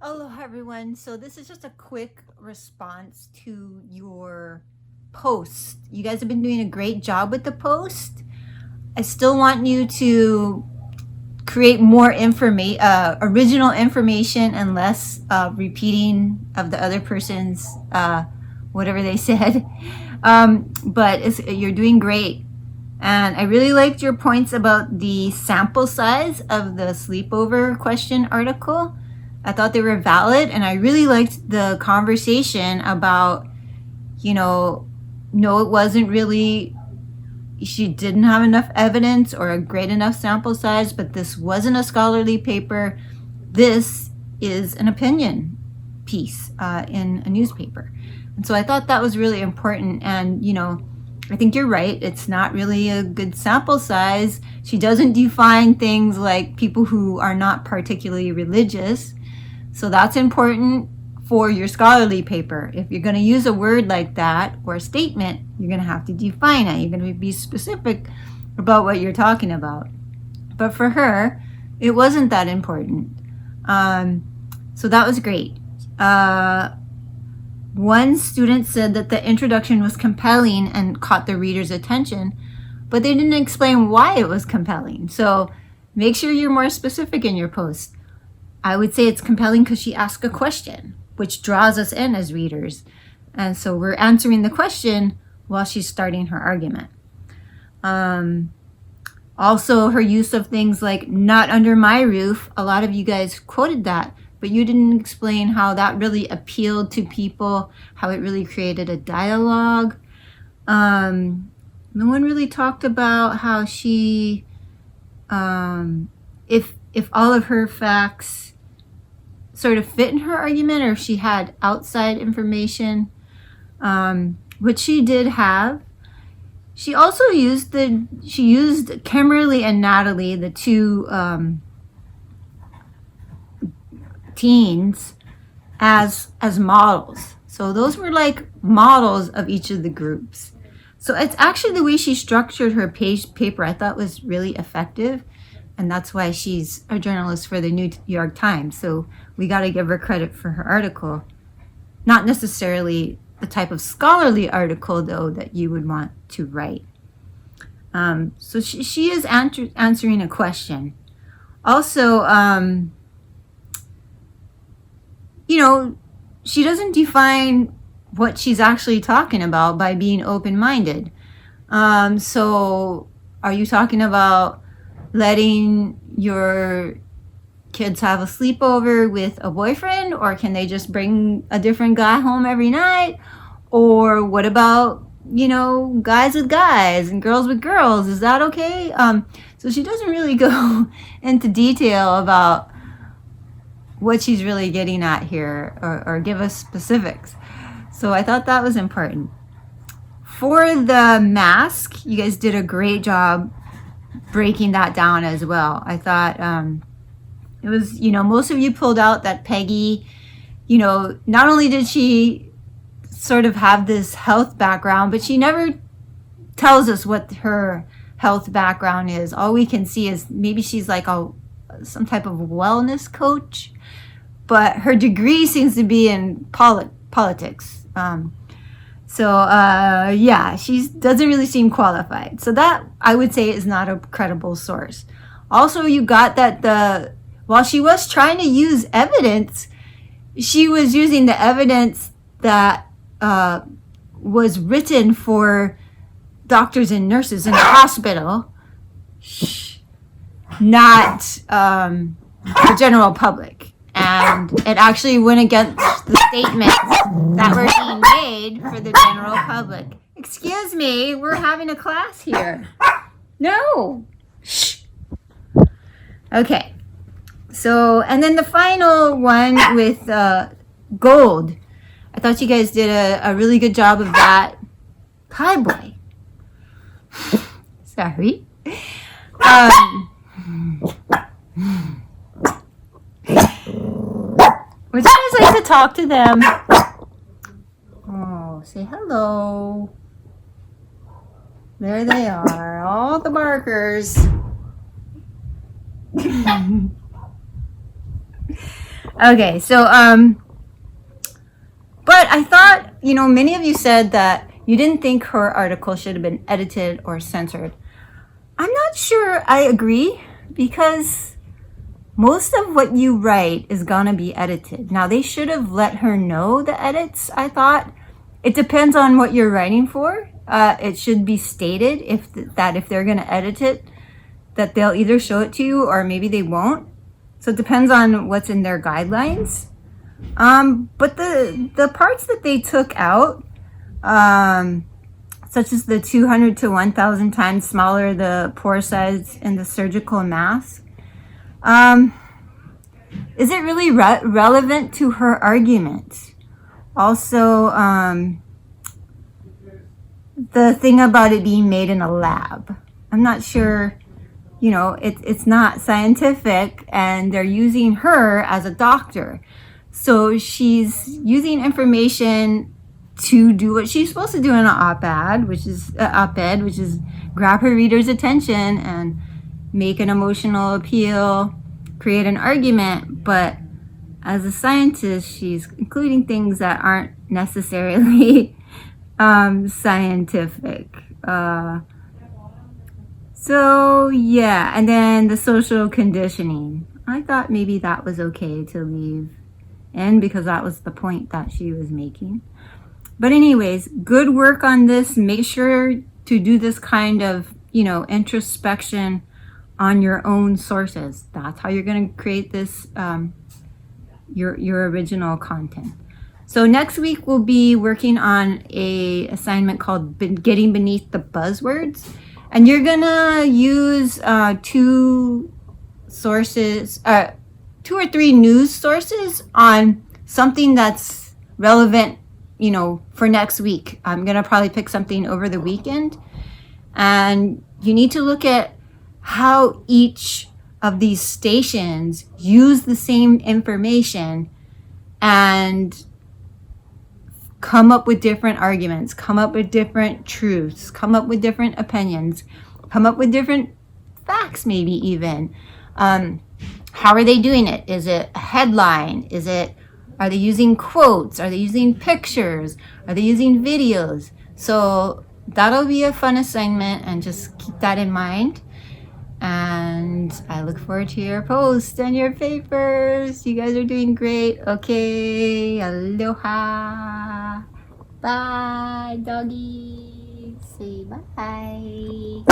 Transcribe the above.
Aloha everyone. So this is just a quick response to your post. You guys have been doing a great job with the post. I still want you to create more original information and less repeating of the other person's whatever they said. But you're doing great. And I really liked your points about the sample size of the sleepover question article. I thought they were valid, and I really liked the conversation about, no, it wasn't really, she didn't have enough evidence or a great enough sample size, but this wasn't a scholarly paper. This is an opinion piece in a newspaper. And so I thought that was really important. And, I think you're right. It's not really a good sample size. She doesn't define things like people who are not particularly religious. So that's important for your scholarly paper. If you're going to use a word like that or a statement, you're going to have to define it. You're going to be specific about what you're talking about. But for her, it wasn't that important. So that was great. One student said that the introduction was compelling and caught the reader's attention, but they didn't explain why it was compelling. So make sure you're more specific in your post. I would say it's compelling because she asked a question, which draws us in as readers. And so we're answering the question while she's starting her argument. Also, her use of things like "not under my roof." A lot of you guys quoted that, but you didn't explain how that really appealed to people, how it really created a dialogue. No one really talked about how she, if all of her facts sort of fit in her argument, or if she had outside information, which she did have. She also used Kimberly and Natalie, the two teens, as models. So those were like models of each of the groups. So it's actually the way she structured her paper I thought was really effective. And that's why she's a journalist for the New York Times. So we got to give her credit for her article. Not necessarily the type of scholarly article, though, that you would want to write. So she is answering a question. Also, she doesn't define what she's actually talking about by being open-minded. So are you talking about letting your kids have a sleepover with a boyfriend, or can they just bring a different guy home every night? Or what about, guys with guys and girls with girls? Is that okay? So she doesn't really go into detail about what she's really getting at here, or give us specifics. So I thought that was important. For the mask, you guys did a great job breaking that down as well. I thought it was, most of you pulled out that Peggy, not only did she sort of have this health background, but she never tells us what her health background is. All we can see is maybe she's like some type of wellness coach, but her degree seems to be in politics. She doesn't really seem qualified. So that, I would say, is not a credible source. Also, you got that while she was trying to use evidence, she was using the evidence that was written for doctors and nurses in the hospital, not the general public. And it actually went against the statements that were being made for the general public. Excuse me, we're having a class here. No. Shh. Okay. So, and then the final one with gold. I thought you guys did a really good job of that. Hi, boy. Sorry. Would you guys like to talk to them? Oh, say hello. There they are, all the markers. Okay, so but I thought, many of you said that you didn't think her article should have been edited or censored. I'm not sure I agree, because most of what you write is gonna be edited. Now, they should have let her know the edits, I thought. It depends on what you're writing for. It should be stated if they're gonna edit it, that they'll either show it to you or maybe they won't. So it depends on what's in their guidelines. But the parts that they took out, such as the 200 to 1,000 times smaller the pore size in the surgical mask, is it really relevant to her argument? Also, the thing about it being made in a lab, I'm not sure. It's not scientific, and they're using her as a doctor. So she's using information to do what she's supposed to do in an op-ed, which is grab her reader's attention and make an emotional appeal, create an argument. But as a scientist, she's including things that aren't necessarily scientific. So yeah, and then the social conditioning. I thought maybe that was okay to leave in, because that was the point that she was making. But anyways, good work on this. Make sure to do this kind of, introspection on your own sources. That's how you're going to create this, your original content. So next week we'll be working on a assignment called Getting Beneath the Buzzwords. And you're gonna use two or three news sources on something that's relevant, for next week. I'm gonna probably pick something over the weekend. And you need to look at how each of these stations use the same information and come up with different arguments, come up with different truths, come up with different opinions, come up with different facts, maybe even. How are they doing it? Is it a headline? Are they using quotes? Are they using pictures? Are they using videos? So that'll be a fun assignment, and just keep that in mind. And I look forward to your posts and your papers. You guys are doing great. Okay, aloha. Bye, doggies. Say bye.